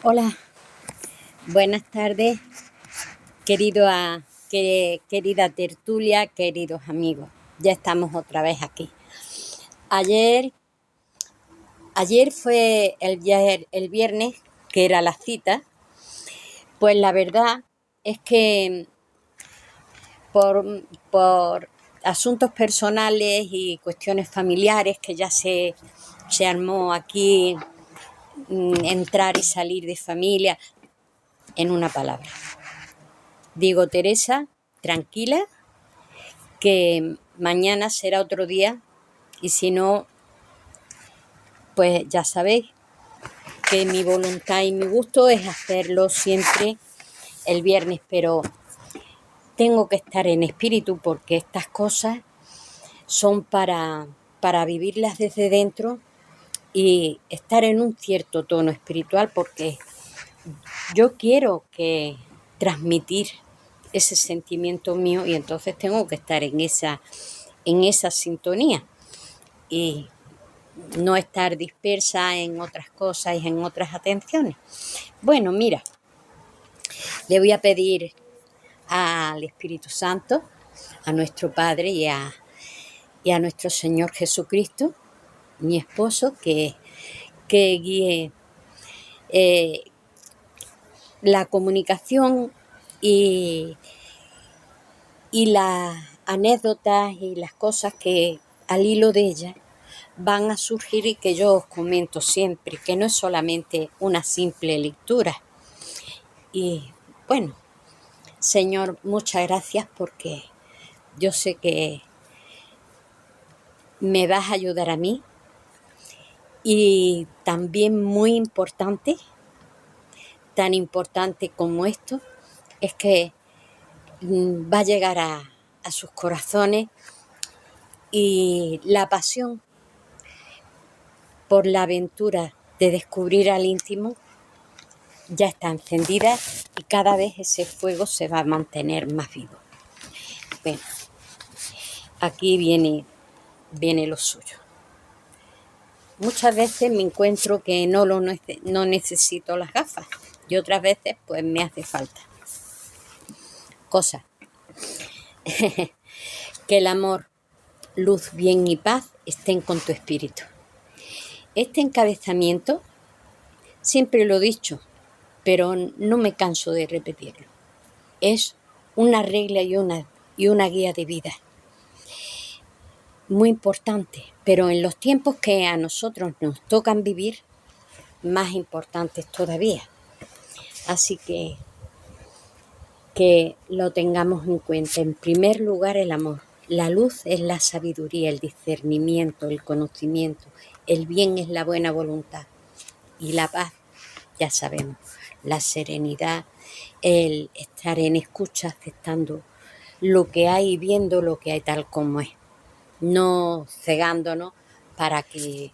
Hola, buenas tardes, querida tertulia, queridos amigos. Ya estamos otra vez aquí. Ayer fue el viernes, que era la cita. Pues la verdad es que por asuntos personales y cuestiones familiares que ya se armó aquí, entrar y salir de familia, en una palabra. Digo, Teresa, tranquila, que mañana será otro día y si no, pues ya sabéis que mi voluntad y mi gusto es hacerlo siempre el viernes, pero tengo que estar en espíritu porque estas cosas son para vivirlas desde dentro y estar en un cierto tono espiritual, porque yo quiero que transmitir ese sentimiento mío y entonces tengo que estar en esa sintonía y no estar dispersa en otras cosas y en otras atenciones. Bueno, mira, le voy a pedir al Espíritu Santo, a nuestro Padre y a nuestro Señor Jesucristo, mi esposo, que guíe la comunicación y las anécdotas y las cosas que al hilo de ellas van a surgir y que yo os comento siempre, que no es solamente una simple lectura. Y bueno, Señor, muchas gracias porque yo sé que me vas a ayudar a mí y también muy importante, tan importante como esto, es que va a llegar a sus corazones y la pasión por la aventura de descubrir al íntimo ya está encendida y cada vez ese fuego se va a mantener más vivo. Bueno, aquí viene lo suyo. Muchas veces me encuentro que no necesito las gafas y otras veces pues me hace falta. Cosa. Que el amor, luz, bien y paz estén con tu espíritu. Este encabezamiento siempre lo he dicho, pero no me canso de repetirlo. Es una regla y una guía de vida. Muy importante, pero en los tiempos que a nosotros nos tocan vivir, más importantes todavía. Así que lo tengamos en cuenta. En primer lugar, el amor. La luz es la sabiduría, el discernimiento, el conocimiento. El bien es la buena voluntad. Y la paz, ya sabemos, la serenidad, el estar en escucha, aceptando lo que hay y viendo lo que hay tal como es. No cegándonos para que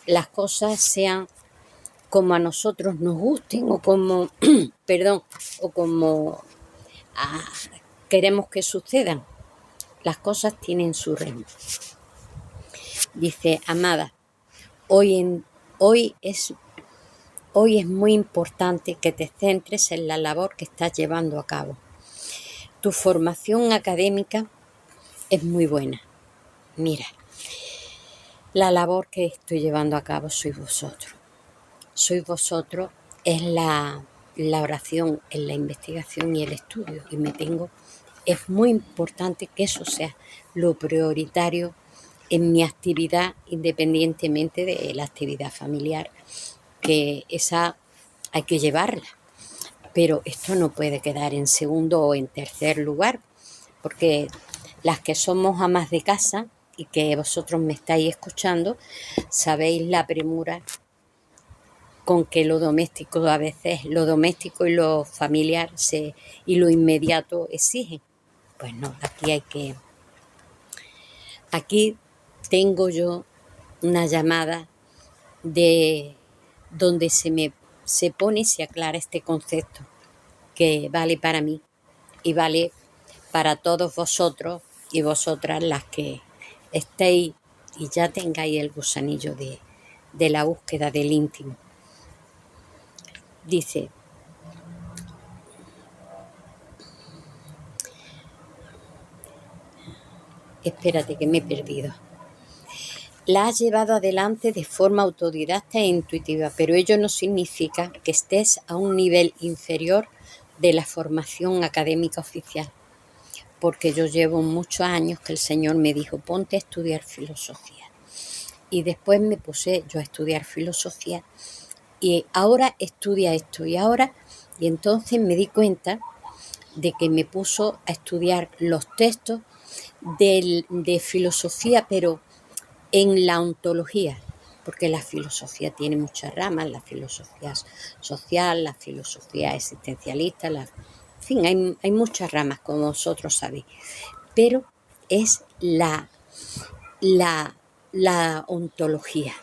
las cosas sean como a nosotros nos gusten o como, o como queremos que sucedan. Las cosas tienen su ritmo. Dice, amada, hoy es muy importante que te centres en la labor que estás llevando a cabo. Tu formación académica es muy buena. Mira, la labor que estoy llevando a cabo sois vosotros. Sois vosotros, es la oración, en la investigación y el estudio. Y es muy importante que eso sea lo prioritario en mi actividad, independientemente de la actividad familiar, que esa hay que llevarla. Pero esto no puede quedar en segundo o en tercer lugar, porque las que somos amas de casa y que vosotros me estáis escuchando, sabéis la premura con que lo doméstico a veces, lo doméstico y lo familiar y lo inmediato exigen. Pues no, aquí tengo yo una llamada de donde se pone y se aclara este concepto que vale para mí y vale para todos vosotros y vosotras las que estéis y ya tengáis el gusanillo de la búsqueda del íntimo. Dice, espérate que me he perdido. La has llevado adelante de forma autodidacta e intuitiva, pero ello no significa que estés a un nivel inferior de la formación académica oficial, porque yo llevo muchos años que el Señor me dijo, ponte a estudiar filosofía. Y después me puse yo a estudiar filosofía y ahora estudia esto y entonces me di cuenta de que me puso a estudiar los textos de filosofía, pero en la ontología, porque la filosofía tiene muchas ramas, la filosofía social, la filosofía existencialista, en fin, hay muchas ramas, como vosotros sabéis, pero es la ontología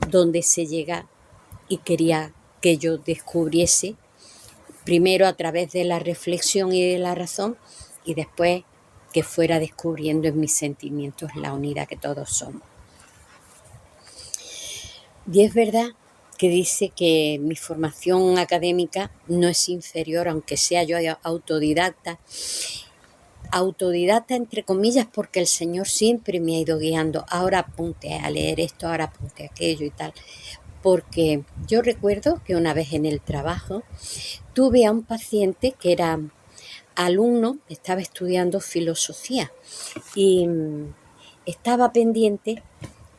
donde se llega, y quería que yo descubriese primero a través de la reflexión y de la razón, y después que fuera descubriendo en mis sentimientos la unidad que todos somos. Y es verdad que dice que mi formación académica no es inferior, aunque sea yo autodidacta entre comillas, porque el Señor siempre me ha ido guiando. Ahora apunte a leer esto, ahora apunte a aquello y tal. Porque yo recuerdo que una vez en el trabajo tuve a un paciente que era alumno, estaba estudiando filosofía y estaba pendiente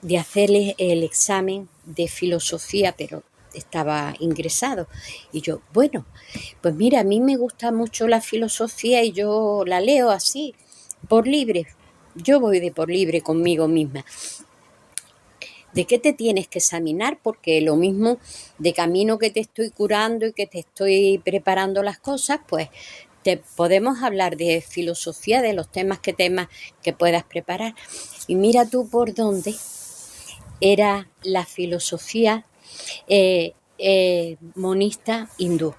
de hacerle el examen de filosofía, pero estaba ingresado. Y yo, bueno, pues mira, a mí me gusta mucho la filosofía y yo la leo así, por libre. Yo voy de por libre conmigo misma. ¿De qué te tienes que examinar? Porque lo mismo de camino que te estoy curando y que te estoy preparando las cosas, pues te podemos hablar de filosofía, de los temas que puedas preparar. Y mira tú por dónde era la filosofía monista hindú.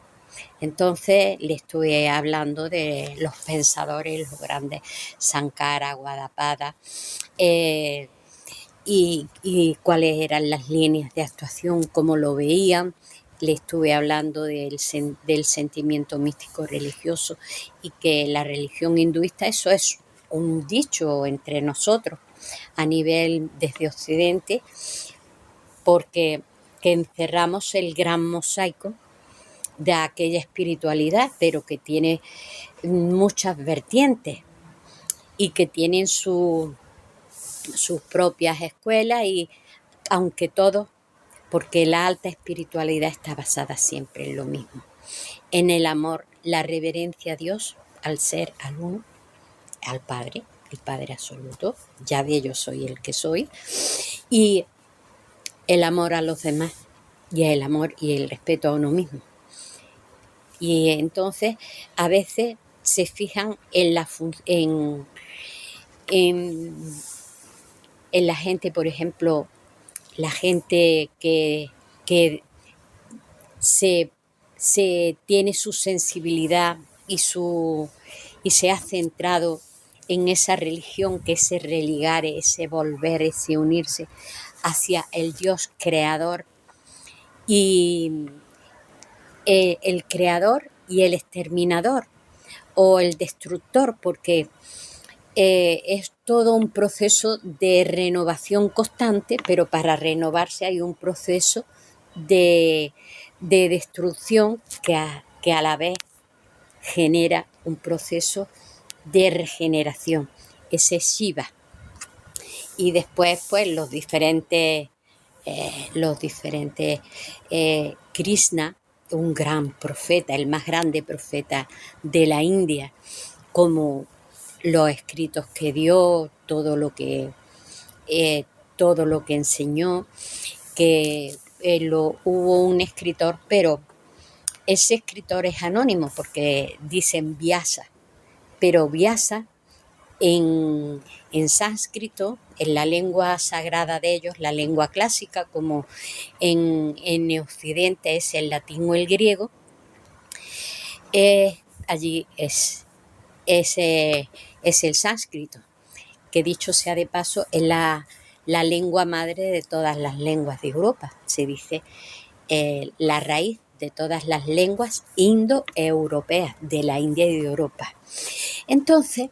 Entonces le estuve hablando de los pensadores, los grandes, Sankara, Gaudapada, y cuáles eran las líneas de actuación, cómo lo veían. Le estuve hablando del sentimiento místico religioso y que la religión hinduista, eso es un dicho entre nosotros a nivel desde Occidente, porque que encerramos el gran mosaico de aquella espiritualidad, pero que tiene muchas vertientes y que tienen sus propias escuelas, y aunque todo, porque la alta espiritualidad está basada siempre en lo mismo, en el amor, la reverencia a Dios, al ser, al uno, al Padre, el Padre absoluto, ya de yo soy el que soy, y el amor a los demás, y el amor y el respeto a uno mismo. Y entonces a veces se fijan en la gente, por ejemplo, la gente que se tiene su sensibilidad y se ha centrado en esa religión, que ese religar, ese volver, ese unirse hacia el Dios creador, y el creador y el exterminador o el destructor, porque es todo un proceso de renovación constante, pero para renovarse hay un proceso de destrucción que a la vez genera un proceso de regeneración, ese Shiva. Y después pues los diferentes Krishna, un gran profeta, el más grande profeta de la India, como los escritos que dio, todo lo que enseñó, que hubo un escritor, pero ese escritor es anónimo porque dicen Vyasa, pero Vyasa en sánscrito, en la lengua sagrada de ellos, la lengua clásica, como en Occidente es el latín o el griego, allí es el sánscrito, que dicho sea de paso es la lengua madre de todas las lenguas de Europa. Se dice la raíz de todas las lenguas indoeuropeas, de la India y de Europa. Entonces,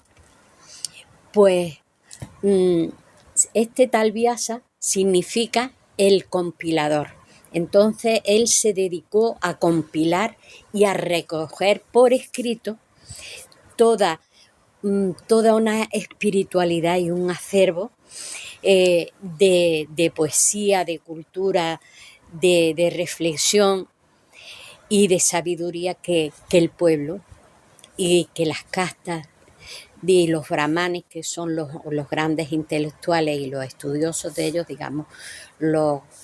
pues este tal Vyasa significa el compilador. Entonces él se dedicó a compilar y a recoger por escrito toda una espiritualidad y un acervo de poesía, de cultura, de reflexión y de sabiduría que el pueblo y que las castas de los brahmanes, que son los grandes intelectuales y los estudiosos de ellos, digamos,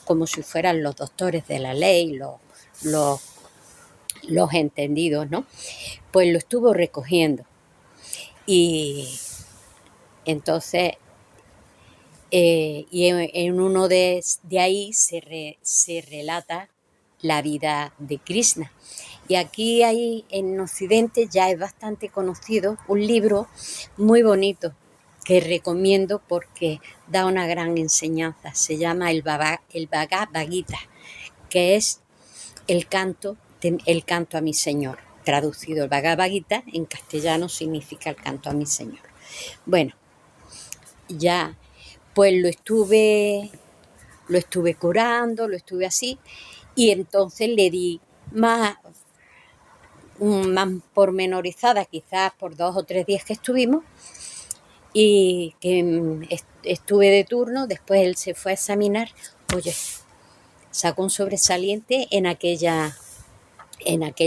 como si fueran los doctores de la ley, los entendidos, ¿no? Pues lo estuvo recogiendo. Y entonces, y en uno de ahí se relata la vida de Krishna. Y aquí en Occidente ya es bastante conocido un libro muy bonito que recomiendo porque da una gran enseñanza. Se llama el Bhagavad Gita, que es el canto a mi Señor. Traducido, el Bhagavad Gita en castellano significa el canto a mi Señor. Bueno, ya pues lo estuve curando, lo estuve así, y entonces le di más pormenorizada, quizás por 2 o 3 días que estuvimos, y que estuve de turno. Después él se fue a examinar. Oye, sacó un sobresaliente en aquel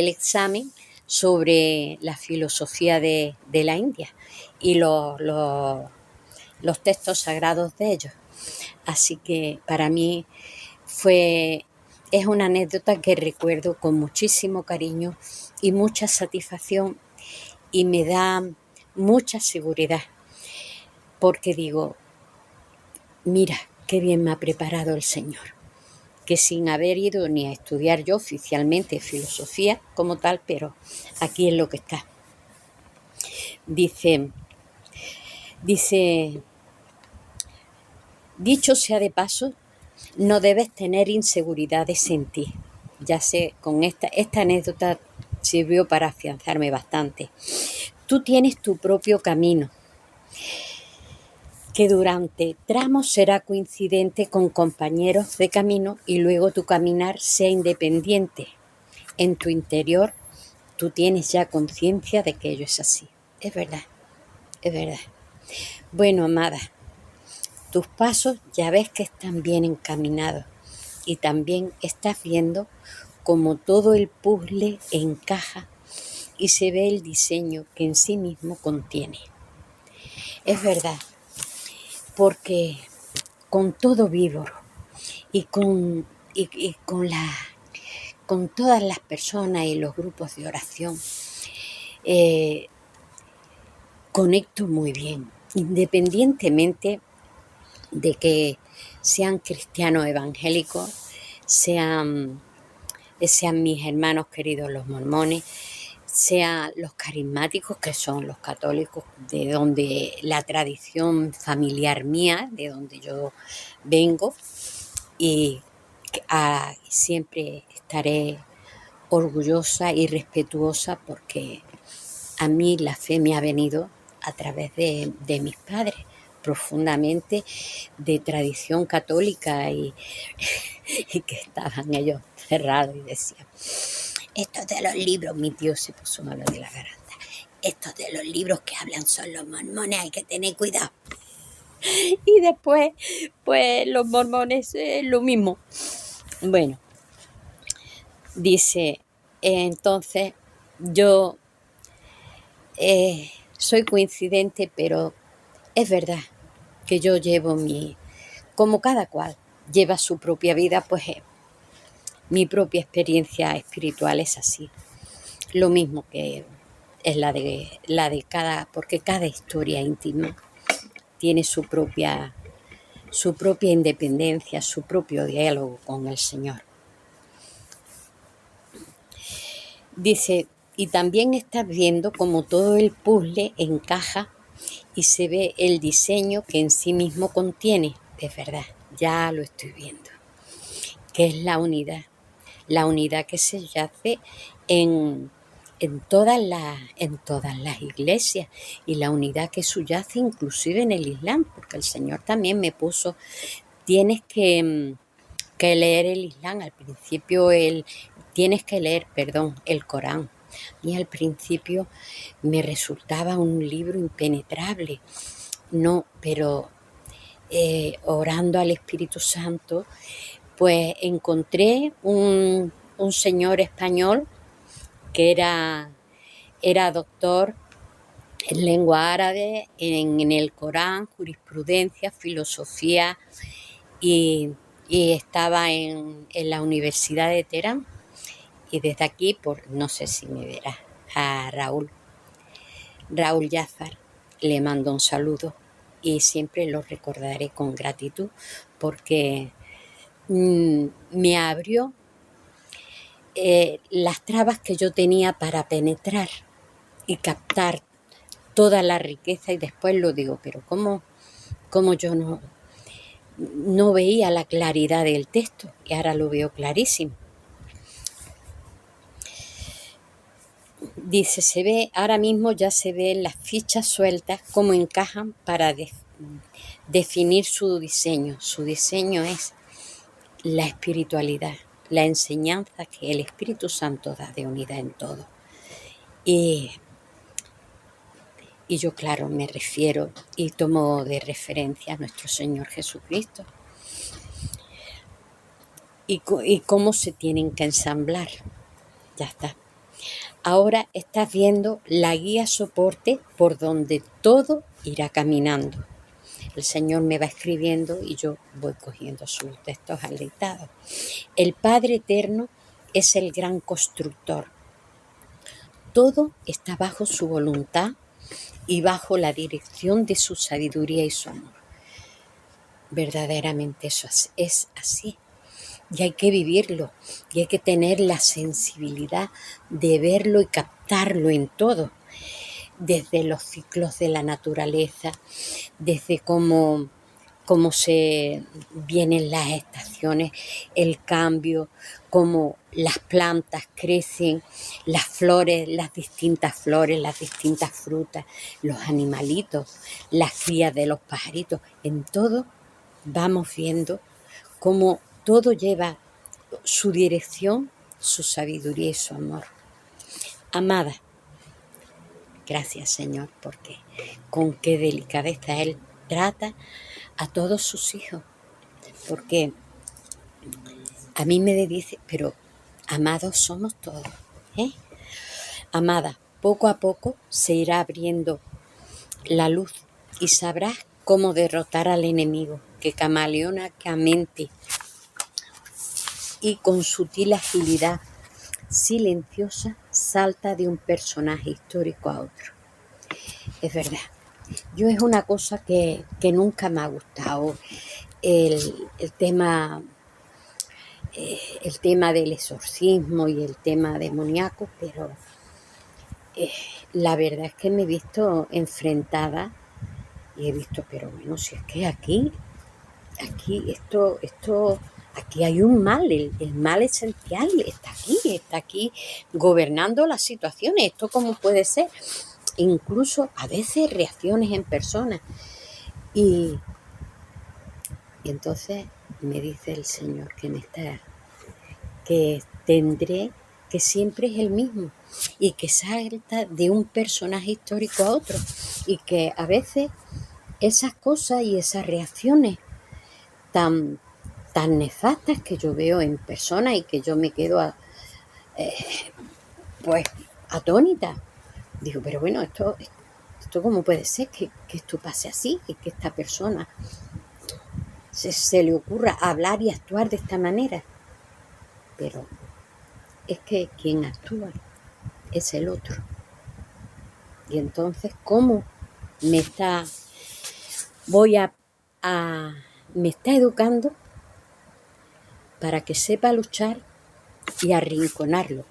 examen sobre la filosofía de la India y los textos sagrados de ellos. Así que para mí es una anécdota que recuerdo con muchísimo cariño y mucha satisfacción, y me da mucha seguridad, porque digo, mira qué bien me ha preparado el Señor, que sin haber ido ni a estudiar yo oficialmente filosofía como tal, pero aquí es lo que está. Dice, dicho sea de paso, no debes tener inseguridades en ti. Ya sé, con esta anécdota sirvió para afianzarme bastante. Tú tienes tu propio camino, que durante tramos será coincidente con compañeros de camino, y luego tu caminar sea independiente. En tu interior tú tienes ya conciencia de que ello es así. Es verdad, es verdad. Bueno, amada, tus pasos ya ves que están bien encaminados, y también estás viendo cómo todo el puzzle encaja y se ve el diseño que en sí mismo contiene. Es verdad, porque con todo vivo y con todas las personas y los grupos de oración, conecto muy bien, independientemente de que sean cristianos evangélicos, sean mis hermanos queridos los mormones, sean los carismáticos, que son los católicos, de donde la tradición familiar mía, de donde yo vengo, y siempre estaré orgullosa y respetuosa, porque a mí la fe me ha venido a través de mis padres, profundamente de tradición católica, y que estaban ellos cerrados y decían, estos de los libros, mi tío se puso malo de la garganta, estos de los libros que hablan son los mormones, hay que tener cuidado. Y después, pues los mormones, lo mismo. Bueno, dice, entonces yo soy coincidente, pero es verdad que yo llevo como cada cual lleva su propia vida, pues mi propia experiencia espiritual es así. Lo mismo que es la de cada, porque cada historia íntima tiene su propia independencia, su propio diálogo con el Señor. Dice, y también estás viendo cómo todo el puzzle encaja y se ve el diseño que en sí mismo contiene. Es verdad, ya lo estoy viendo, que es la unidad, la unidad que se yace en todas las iglesias, y la unidad que subyace inclusive en el Islam, porque el Señor también me puso, tienes que leer el Islam. Al principio tienes que leer, perdón, el Corán. Y al principio me resultaba un libro impenetrable, no, pero orando al Espíritu Santo, pues encontré un señor español que era doctor en lengua árabe, en el Corán, jurisprudencia, filosofía, y estaba en la Universidad de Teherán. Y desde aquí, no sé si me verás, a Raúl Jafar, le mando un saludo y siempre lo recordaré con gratitud, porque me abrió las trabas que yo tenía para penetrar y captar toda la riqueza. Y después lo digo, pero ¿cómo yo no veía la claridad del texto? Y ahora lo veo clarísimo. Dice, ahora mismo ya se ven las fichas sueltas, cómo encajan para definir su diseño. Su diseño es la espiritualidad, la enseñanza que el Espíritu Santo da de unidad en todo. Y yo, claro, me refiero y tomo de referencia a nuestro Señor Jesucristo. Y cómo se tienen que ensamblar. Ya está. Ahora estás viendo la guía soporte por donde todo irá caminando. El Señor me va escribiendo y yo voy cogiendo sus textos aleitados. El Padre Eterno es el gran constructor. Todo está bajo su voluntad y bajo la dirección de su sabiduría y su amor. Verdaderamente eso es así. Y hay que vivirlo, y hay que tener la sensibilidad de verlo y captarlo en todo, desde los ciclos de la naturaleza, desde cómo se vienen las estaciones, el cambio, cómo las plantas crecen, las flores, las distintas frutas, los animalitos, las crías de los pajaritos. En todo vamos viendo cómo todo lleva su dirección, su sabiduría y su amor. Amada, gracias, Señor, porque con qué delicadeza Él trata a todos sus hijos. Porque a mí me dice, pero amados somos todos, ¿eh? Amada, poco a poco se irá abriendo la luz y sabrás cómo derrotar al enemigo, que camaleónicamente y con sutil agilidad silenciosa salta de un personaje histórico a otro. Es verdad, yo es una cosa que nunca me ha gustado, el tema del exorcismo y el tema demoníaco, pero la verdad es que me he visto enfrentada y he visto, pero bueno, si es que aquí aquí hay un mal, el mal esencial está aquí gobernando las situaciones. ¿Esto cómo puede ser? Incluso a veces reacciones en personas. Y entonces me dice el Señor que tendré, que siempre es el mismo y que salta de un personaje histórico a otro, y que a veces esas cosas y esas reacciones tan nefastas que yo veo en personas y que yo me quedo pues atónita. Digo, pero bueno, esto cómo puede ser que esto pase así, que esta persona se le ocurra hablar y actuar de esta manera. Pero es que quien actúa es el otro. Y entonces, ¿cómo me está educando para que sepa luchar y arrinconarlo?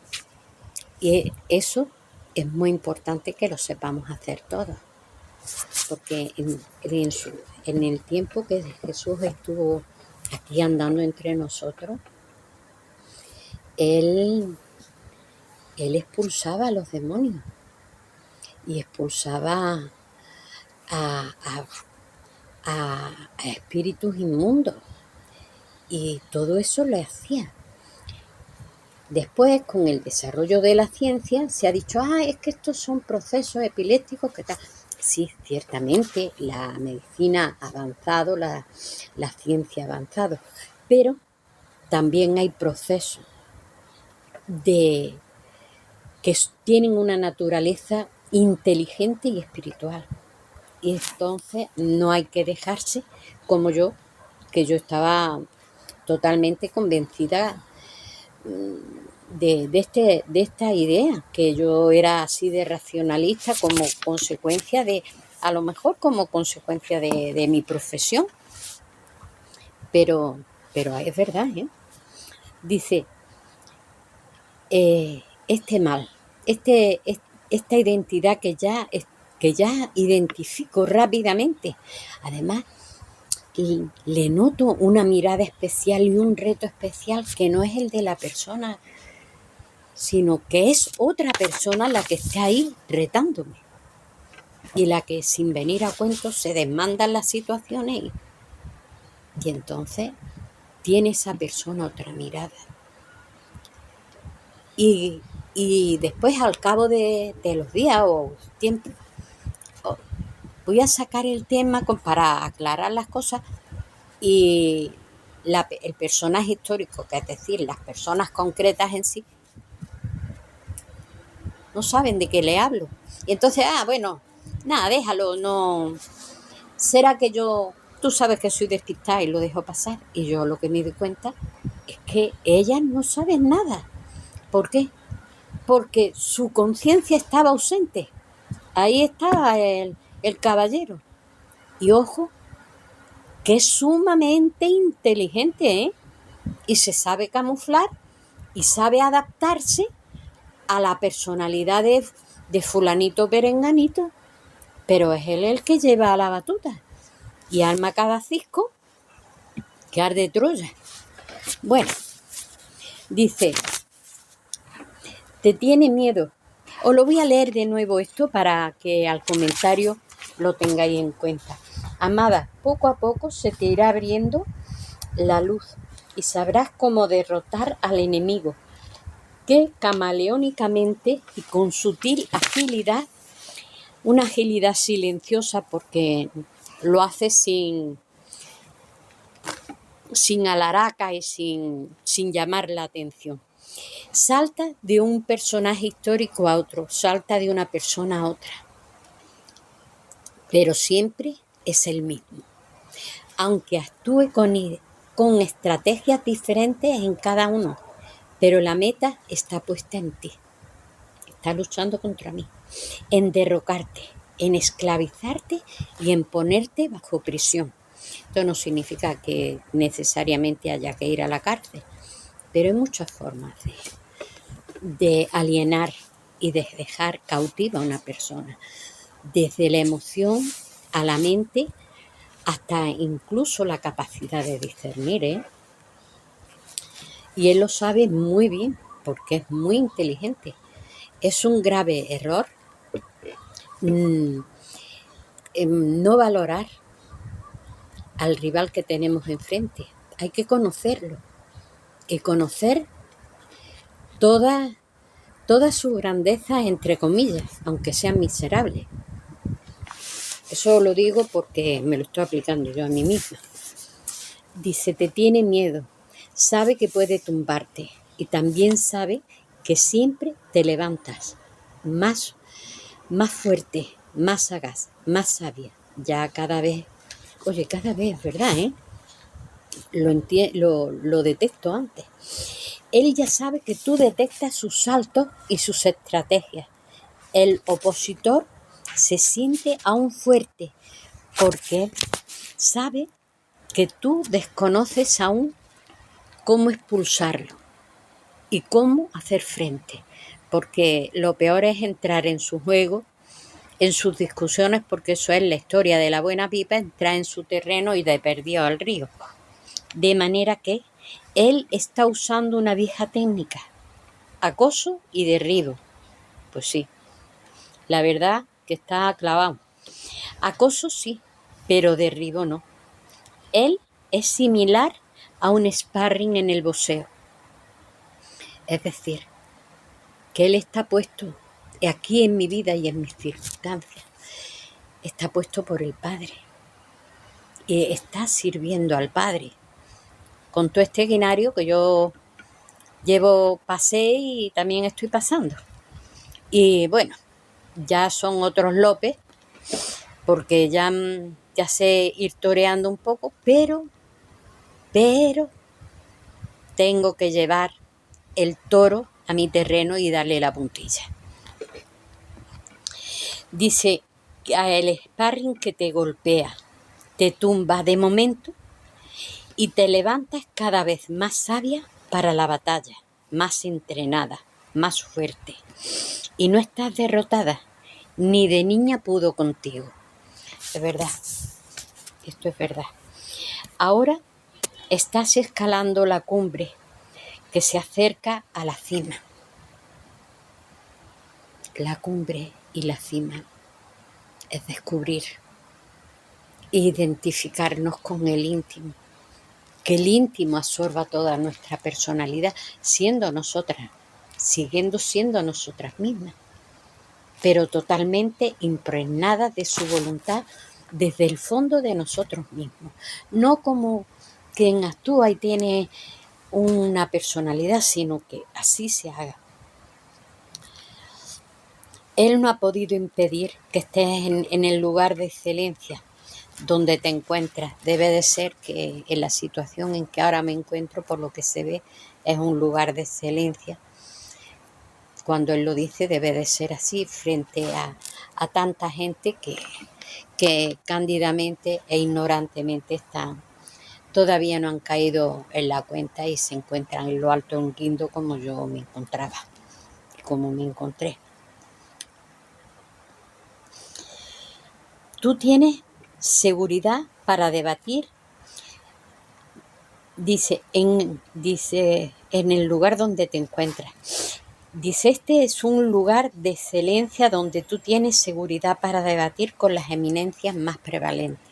Y eso es muy importante que lo sepamos hacer todos, porque en el tiempo que Jesús estuvo aquí andando entre nosotros, él, él expulsaba a los demonios y expulsaba a, a- a espíritus inmundos, y todo eso lo hacía. Después, con el desarrollo de la ciencia, se ha dicho, es que estos son procesos epilépticos que tal. Sí, ciertamente la medicina ha avanzado, la ciencia ha avanzado, pero también hay procesos de que tienen una naturaleza inteligente y espiritual. Y entonces no hay que dejarse, como yo, que yo estaba totalmente convencida de esta idea, que yo era así de racionalista como consecuencia de, a lo mejor como consecuencia de mi profesión, pero es verdad, ¿eh? Dice, este mal, esta identidad que ya identifico rápidamente, además le noto una mirada especial y un reto especial que no es el de la persona, sino que es otra persona la que está ahí retándome y la que sin venir a cuentos se desmandan las situaciones y entonces tiene esa persona otra mirada. Y después, al cabo de los días o tiempo, voy a sacar el tema para aclarar las cosas, y el personaje histórico, que es decir, las personas concretas en sí, no saben de qué le hablo. Y entonces, bueno, nada, déjalo, no. ¿Será que tú sabes que soy despistada y lo dejo pasar? Y yo lo que me di cuenta es que ellas no saben nada. ¿Por qué? Porque su conciencia estaba ausente. Ahí estaba el caballero. Y ojo, que es sumamente inteligente, ¿eh? Y se sabe camuflar y sabe adaptarse a la personalidad de fulanito perenganito, pero es él el que lleva a la batuta y arma cada cisco que arde Troya. Bueno, dice, te tiene miedo. Os lo voy a leer de nuevo esto para que al comentario lo tengáis en cuenta. Amada, poco a poco se te irá abriendo la luz y sabrás cómo derrotar al enemigo, que camaleónicamente y con sutil agilidad, una agilidad silenciosa porque lo hace sin alaraca y sin llamar la atención. Salta de un personaje histórico a otro, salta de una persona a otra, pero siempre es el mismo, aunque actúe con estrategias diferentes en cada uno, pero la meta está puesta en ti, está luchando contra mí, en derrocarte, en esclavizarte y en ponerte bajo prisión. Esto no significa que necesariamente haya que ir a la cárcel, pero hay muchas formas de alienar y de dejar cautiva a una persona, desde la emoción a la mente hasta incluso la capacidad de discernir, ¿eh? Y él lo sabe muy bien porque es muy inteligente. Es un grave error no valorar al rival que tenemos enfrente. Hay que conocerlo y conocer toda su grandeza, entre comillas, aunque sean miserables. Eso lo digo porque me lo estoy aplicando yo a mí misma. Dice, te tiene miedo, sabe que puede tumbarte y también sabe que siempre te levantas más fuerte, más sagaz, más sabia. Ya cada vez, ¿verdad? Lo detecto antes. Él ya sabe que tú detectas sus saltos y sus estrategias. El opositor se siente aún fuerte porque él sabe que tú desconoces aún cómo expulsarlo y cómo hacer frente. Porque lo peor es entrar en su juego, en sus discusiones, porque eso es la historia de la buena pipa, entrar en su terreno y de perdido al río. De manera que él está usando una vieja técnica, acoso y derribo. Pues sí, la verdad que está clavado. Acoso sí, pero derribo no. Él es similar a un sparring en el boxeo. Es decir, que él está puesto aquí en mi vida y en mis circunstancias. Está puesto por el Padre. Y está sirviendo al Padre. Con todo este guinario que yo pasé y también estoy pasando. Y bueno, ya son otros López, porque ya sé ir toreando un poco, pero tengo que llevar el toro a mi terreno y darle la puntilla. Dice que el sparring que te golpea, te tumba de momento y te levantas cada vez más sabia para la batalla, más entrenada, más fuerte. Y no estás derrotada, ni de niña pudo contigo. Es verdad, esto es verdad. Ahora estás escalando la cumbre que se acerca a la cima. La cumbre y la cima es descubrir e identificarnos con el íntimo, que el íntimo absorba toda nuestra personalidad, siendo nosotras, siguiendo siendo nosotras mismas, pero totalmente impregnadas de su voluntad desde el fondo de nosotros mismos, no como quien actúa y tiene una personalidad, sino que así se haga. Él no ha podido impedir que estés en el lugar de excelencia donde te encuentras. Debe de ser que en la situación en que ahora me encuentro, por lo que se ve, es un lugar de excelencia. Cuando él lo dice, debe de ser así frente a tanta gente que cándidamente e ignorantemente todavía no han caído en la cuenta y se encuentran en lo alto de un guindo como yo me encontraba, como me encontré. Tú tienes seguridad para debatir, dice en el lugar donde te encuentras. Dice, este es un lugar de excelencia donde tú tienes seguridad para debatir con las eminencias más prevalentes.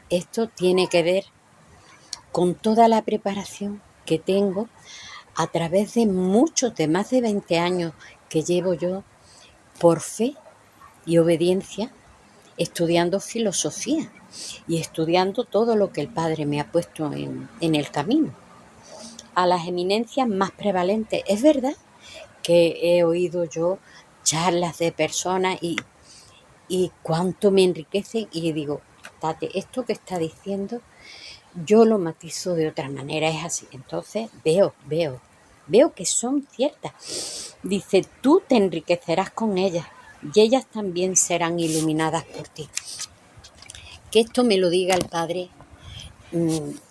Esto tiene que ver con toda la preparación que tengo a través de más de 20 años que llevo yo por fe y obediencia estudiando filosofía y estudiando todo lo que el Padre me ha puesto en el camino. A las eminencias más prevalentes. Es verdad que he oído yo charlas de personas y cuánto me enriquecen y digo, Tate, esto que está diciendo yo lo matizo de otra manera, es así. Entonces veo que son ciertas. Dice, tú te enriquecerás con ellas y ellas también serán iluminadas por ti. Que esto me lo diga el Padre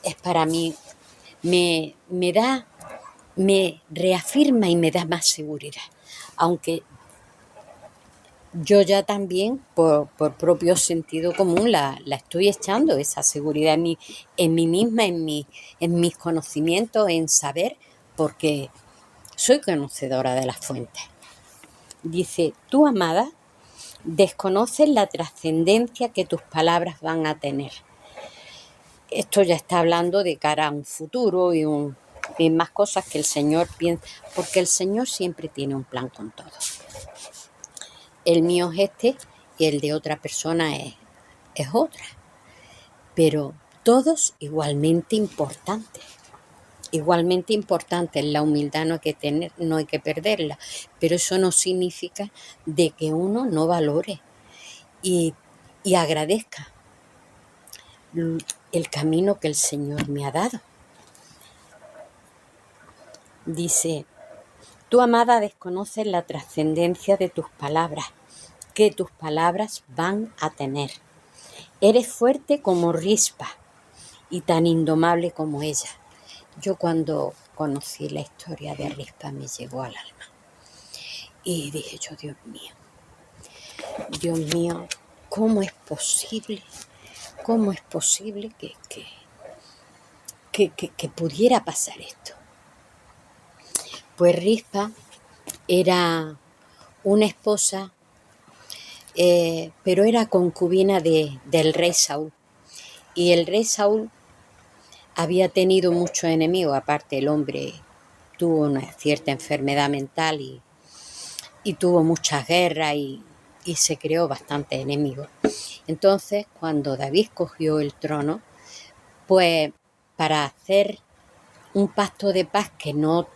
es para mí, me reafirma y me da más seguridad. Aunque yo ya también, por propio sentido común, la estoy echando, esa seguridad en mí misma, en mis conocimientos, en saber, porque soy conocedora de las fuentes. Dice, tú, amada, desconoces la trascendencia que tus palabras van a tener. Esto ya está hablando de cara a un futuro y más cosas que el Señor piensa, porque el Señor siempre tiene un plan con todo. El mío es este y el de otra persona es otra. Pero todos igualmente importantes. Igualmente importantes. La humildad no hay que perderla. Pero eso no significa de que uno no valore y agradezca el camino que el Señor me ha dado. Dice, tú, amada, desconoces la trascendencia de tus palabras, que tus palabras van a tener. Eres fuerte como Rispa y tan indomable como ella. Yo cuando conocí la historia de Rispa me llegó al alma. Y dije yo, Dios mío, ¿cómo es posible? ¿Cómo es posible que pudiera pasar esto? Pues Rispa era una esposa, pero era concubina del rey Saúl. Y el rey Saúl había tenido muchos enemigos, aparte el hombre tuvo una cierta enfermedad mental y tuvo muchas guerras y se creó bastantes enemigos. Entonces, cuando David cogió el trono, pues para hacer un pacto de paz, que no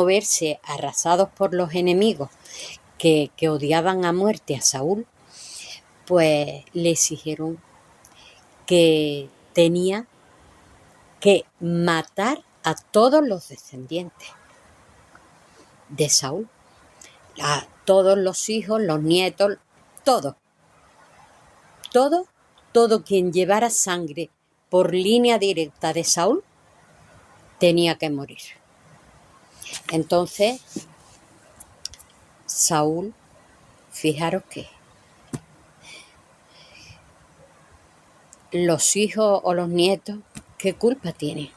verse arrasados por los enemigos que odiaban a muerte a Saúl, pues le exigieron que tenía que matar a todos los descendientes de Saúl, a todos los hijos, los nietos, todo quien llevara sangre por línea directa de Saúl tenía que morir. Entonces, Saúl, fijaros que los hijos o los nietos, ¿qué culpa tienen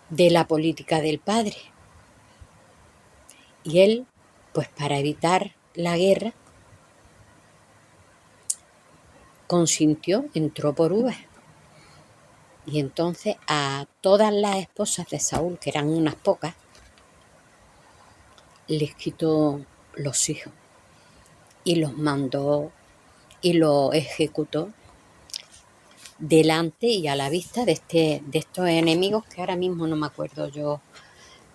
de la política del padre? Y él, pues para evitar la guerra, consintió, entró por uvas. Y entonces a todas las esposas de Saúl, que eran unas pocas, les quitó los hijos y los mandó y los ejecutó delante y a la vista de estos enemigos, que ahora mismo no me acuerdo yo.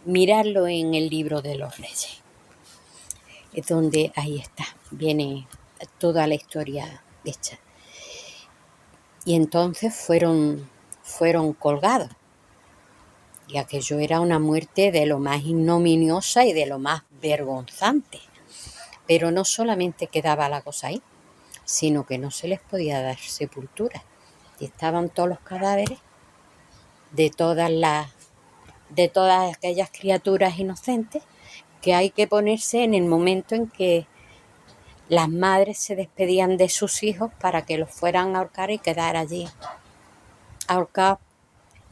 Mirarlo en el libro de los Reyes, es donde ahí está, viene toda la historia hecha. Y entonces fueron colgados. Y aquello era una muerte de lo más ignominiosa y de lo más vergonzante. Pero no solamente quedaba la cosa ahí, sino que no se les podía dar sepultura. Y estaban todos los cadáveres de todas aquellas criaturas inocentes que hay que ponerse en el momento en que las madres se despedían de sus hijos para que los fueran a ahorcar y quedar allí ahorcados,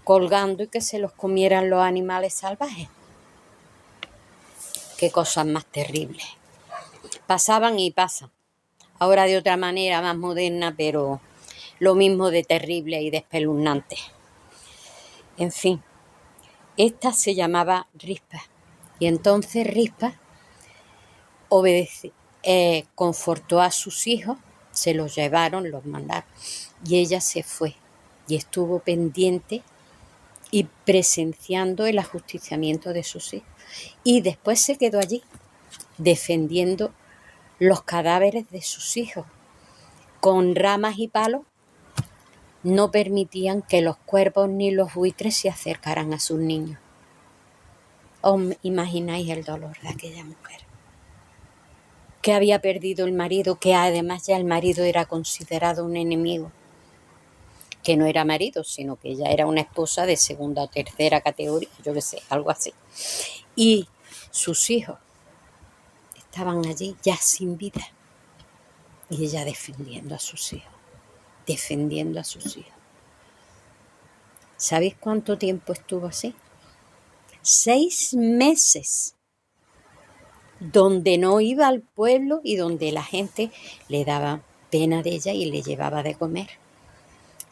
colgando, y que se los comieran los animales salvajes. Qué cosas más terribles. Pasaban y pasan. Ahora de otra manera, más moderna, pero lo mismo de terrible y de espeluznante. En fin, esta se llamaba Rispa. Y entonces Rispa confortó a sus hijos, se los llevaron, los mandaron, y ella se fue y estuvo pendiente y presenciando el ajusticiamiento de sus hijos. Y después se quedó allí defendiendo los cadáveres de sus hijos. Con ramas y palos no permitían que los cuervos ni los buitres se acercaran a sus niños. ¿Os imagináis el dolor de aquella mujer? Que había perdido el marido, que además ya el marido era considerado un enemigo, que no era marido, sino que ella era una esposa de segunda o tercera categoría, yo qué sé, algo así. Y sus hijos estaban allí ya sin vida. Y ella defendiendo a sus hijos, defendiendo a sus hijos. ¿Sabéis cuánto tiempo estuvo así? 6 meses, donde no iba al pueblo y donde la gente le daba pena de ella y le llevaba de comer.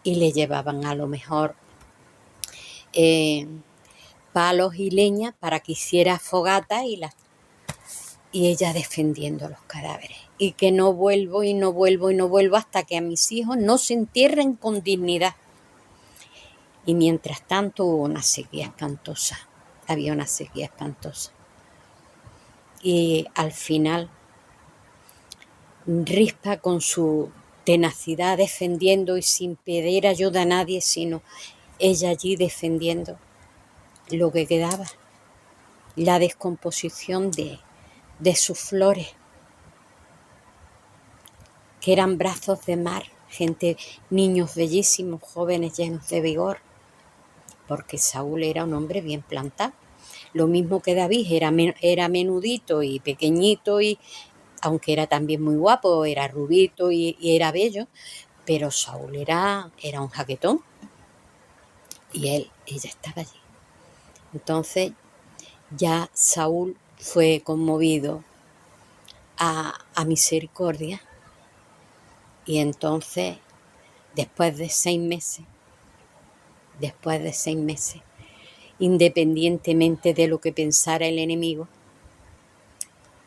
Y le llevaban a lo mejor palos y leña para que hiciera fogata y ella defendiendo los cadáveres. Y que no vuelvo y no vuelvo y no vuelvo hasta que a mis hijos no se entierren con dignidad. Y mientras tanto hubo una sequía espantosa. Había una sequía espantosa. Y al final, Rispa, con su tenacidad, defendiendo y sin pedir ayuda a nadie, sino ella allí defendiendo lo que quedaba, la descomposición de sus flores, que eran brazos de mar, niños bellísimos, jóvenes llenos de vigor, porque Saúl era un hombre bien plantado. Lo mismo que David, era menudito y pequeñito, y aunque era también muy guapo, era rubito y era bello, pero Saúl era un jaquetón, y ella estaba allí. Entonces ya Saúl fue conmovido a misericordia, y entonces después de 6 meses, independientemente de lo que pensara el enemigo,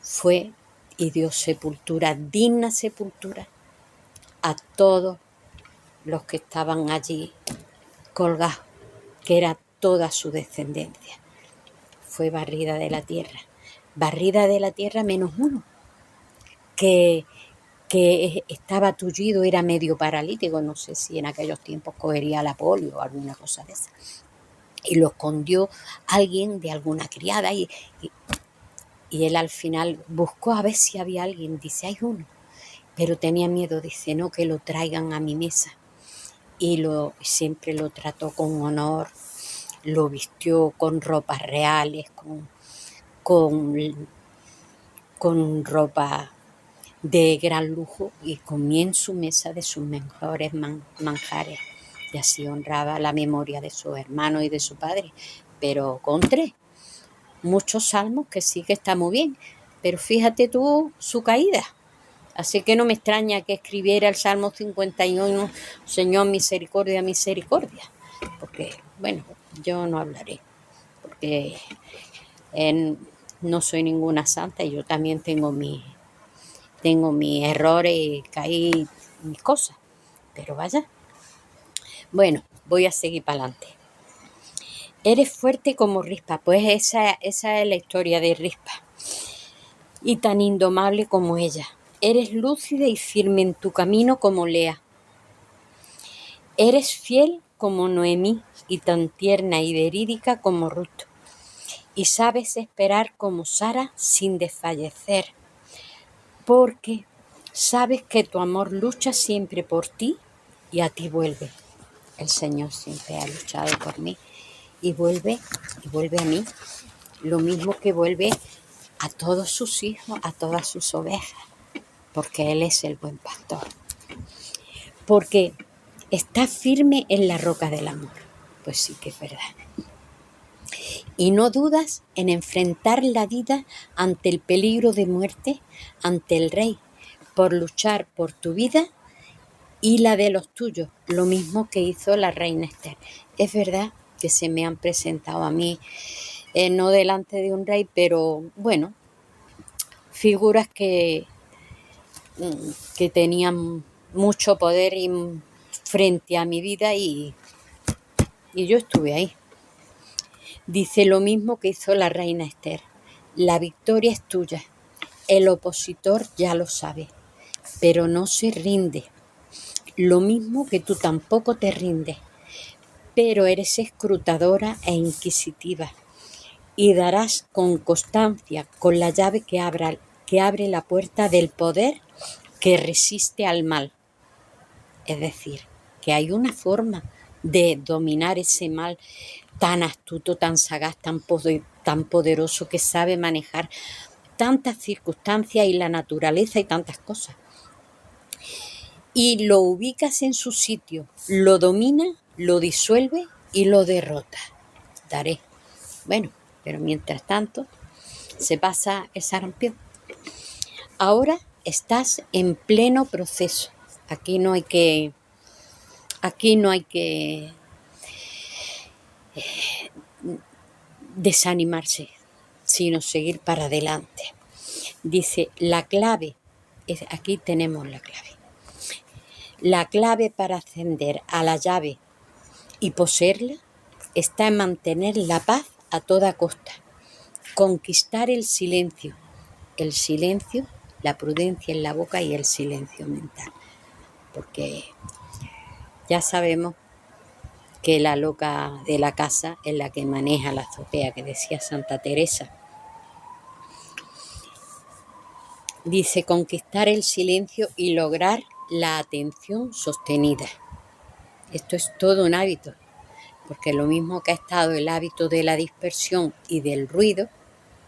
fue y dio sepultura, digna sepultura, a todos los que estaban allí colgados, que era toda su descendencia. Fue barrida de la tierra menos uno, que estaba tullido, era medio paralítico, no sé si en aquellos tiempos cogería la polio o alguna cosa de esa, y lo escondió alguien de alguna criada, y él al final buscó a ver si había alguien, dice, hay uno, pero tenía miedo, dice, no, que lo traigan a mi mesa, y siempre lo trató con honor, lo vistió con ropas reales, con ropa de gran lujo, y comía en su mesa de sus mejores manjares, y así honraba la memoria de su hermano y de su padre, pero con 3. Muchos salmos que sí que está muy bien, pero fíjate tú su caída. Así que no me extraña que escribiera el Salmo 51, Señor, misericordia, misericordia. Porque, bueno, yo no hablaré, porque no soy ninguna santa, y yo también tengo mis errores, y caí mis cosas. Pero vaya, bueno, voy a seguir para adelante. Eres fuerte como Rispa, pues esa es la historia de Rispa, y tan indomable como ella. Eres lúcida y firme en tu camino como Lea. Eres fiel como Noemí, y tan tierna y verídica como Ruth. Y sabes esperar como Sara sin desfallecer, porque sabes que tu amor lucha siempre por ti y a ti vuelve. El Señor siempre ha luchado por mí y vuelve a mí, lo mismo que vuelve a todos sus hijos, a todas sus ovejas, porque Él es el buen pastor. Porque está firme en la roca del amor. Pues sí que es verdad. Y no dudas en enfrentar la vida ante el peligro de muerte, ante el rey, por luchar por tu vida y la de los tuyos, lo mismo que hizo la reina Esther. Es verdad que se me han presentado a mí, no delante de un rey, pero bueno, figuras que tenían mucho poder frente a mi vida, y yo estuve ahí. Dice lo mismo que hizo la reina Esther. La victoria es tuya. El opositor ya lo sabe, pero no se rinde. Lo mismo que tú tampoco te rindes, pero eres escrutadora e inquisitiva, y darás con constancia con la llave que abre la puerta del poder que resiste al mal. Es decir, que hay una forma de dominar ese mal tan astuto, tan sagaz, tan poderoso, que sabe manejar tantas circunstancias y la naturaleza y tantas cosas. Y lo ubicas en su sitio, lo domina, lo disuelve y lo derrota. Daré. Bueno, pero mientras tanto se pasa el sarampión. Ahora estás en pleno proceso. Aquí no hay que desanimarse, sino seguir para adelante. Dice, la clave, aquí tenemos la clave. La clave para ascender a la llave y poseerla está en mantener la paz a toda costa, conquistar el silencio, la prudencia en la boca y el silencio mental. Porque ya sabemos que la loca de la casa es la que maneja la azotea, que decía Santa Teresa. Dice, conquistar el silencio y lograr la atención sostenida. Esto es todo un hábito, porque lo mismo que ha estado el hábito de la dispersión y del ruido,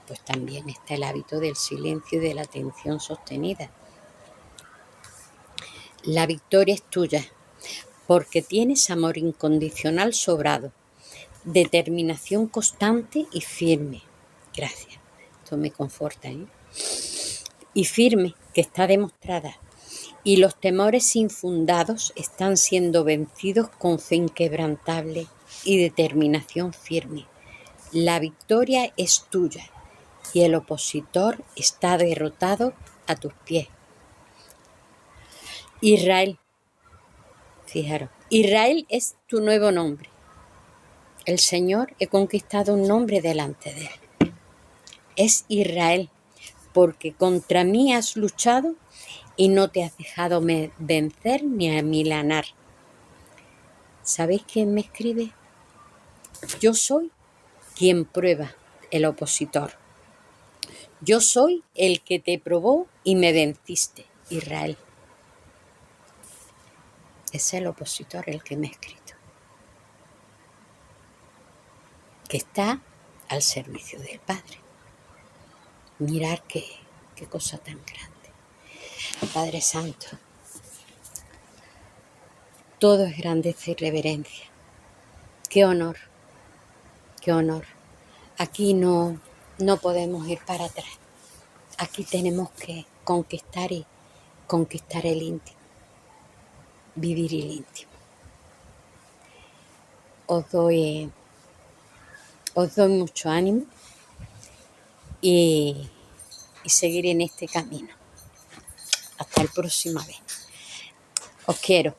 pues también está el hábito del silencio y de la atención sostenida. La victoria es tuya, porque tienes amor incondicional sobrado, determinación constante y firme, Gracias. Esto me conforta, ¿eh? Y firme, que está demostrada. Y los temores infundados están siendo vencidos con fe inquebrantable y determinación firme. La victoria es tuya y el opositor está derrotado a tus pies. Israel, fijaros, Israel es tu nuevo nombre. El Señor, he conquistado un nombre delante de él. Es Israel, porque contra mí has luchado y no te has dejado vencer ni amilanar. ¿Sabéis quién me escribe? Yo soy quien prueba, el opositor. Yo soy el que te probó y me venciste, Israel. Es el opositor el que me ha escrito, que está al servicio del Padre. Mirad qué cosa tan grande. Padre Santo, todo es grandeza y reverencia. Qué honor, qué honor. Aquí no podemos ir para atrás. Aquí tenemos que conquistar el íntimo, vivir el íntimo. Os doy mucho ánimo y seguir en este camino. Hasta la próxima vez. Os quiero.